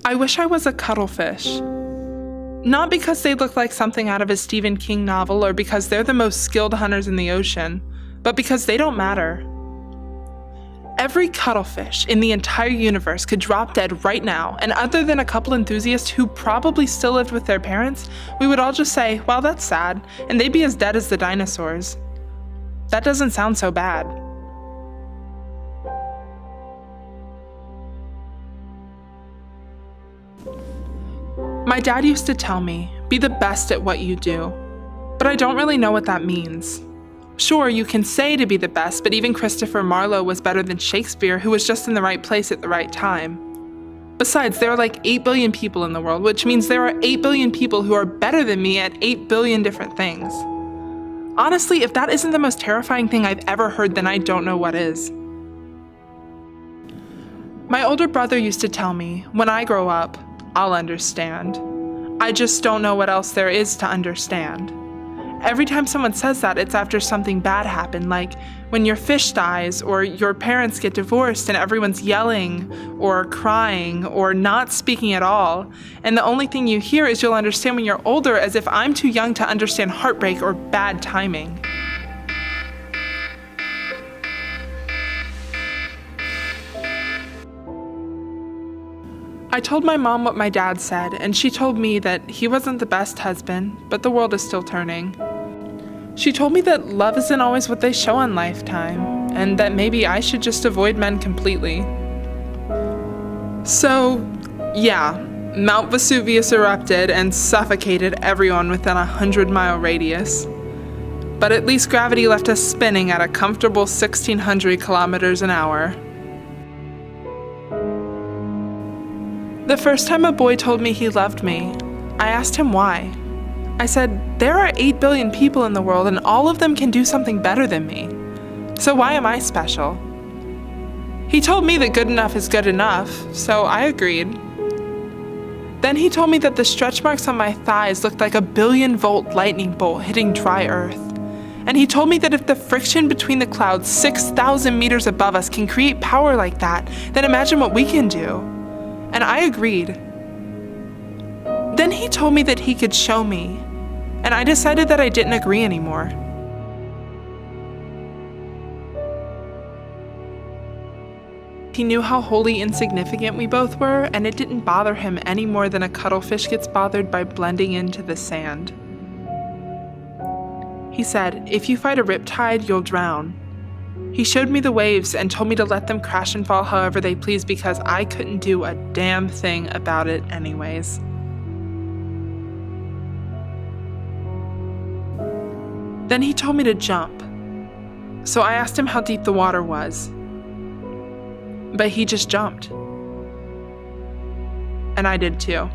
I wish I was a cuttlefish. Not because they look like something out of a Stephen King novel or because they're the most skilled hunters in the ocean, but because they don't matter. Every cuttlefish in the entire universe could drop dead right now, and other than a couple enthusiasts who probably still lived with their parents, we would all just say, "Well, that's sad," and they'd be as dead as the dinosaurs. That doesn't sound so bad. My dad used to tell me, "Be the best at what you do," but I don't really know what that means. Sure, you can say to be the best, but even Christopher Marlowe was better than Shakespeare, who was just in the right place at the right time. Besides, there are like 8 billion people in the world, which means there are 8 billion people who are better than me at 8 billion different things. Honestly, if that isn't the most terrifying thing I've ever heard, then I don't know what is. My older brother used to tell me, "When I grow up, I'll understand. I just don't know what else there is to understand." Every time someone says that, it's after something bad happened, like when your fish dies, or your parents get divorced and everyone's yelling, or crying, or not speaking at all, and the only thing you hear is "you'll understand when you're older," as if I'm too young to understand heartbreak or bad timing. I told my mom what my dad said, and she told me that he wasn't the best husband, but the world is still turning. She told me that love isn't always what they show on Lifetime, and that maybe I should just avoid men completely. So, yeah, Mount Vesuvius erupted and suffocated everyone within a 100-mile radius. But at least gravity left us spinning at a comfortable 1,600 kilometers an hour. The first time a boy told me he loved me, I asked him why. I said, "There are 8 billion people in the world and all of them can do something better than me. So why am I special?" He told me that good enough is good enough, so I agreed. Then he told me that the stretch marks on my thighs looked like a 1,000,000-volt lightning bolt hitting dry earth. And he told me that if the friction between the clouds 6,000 meters above us can create power like that, then imagine what we can do. And I agreed. Then he told me that he could show me, and I decided that I didn't agree anymore. He knew how wholly insignificant we both were, and it didn't bother him any more than a cuttlefish gets bothered by blending into the sand. He said, "If you fight a riptide, you'll drown." He showed me the waves and told me to let them crash and fall however they please because I couldn't do a damn thing about it anyways. Then he told me to jump. So I asked him how deep the water was. But he just jumped. And I did too.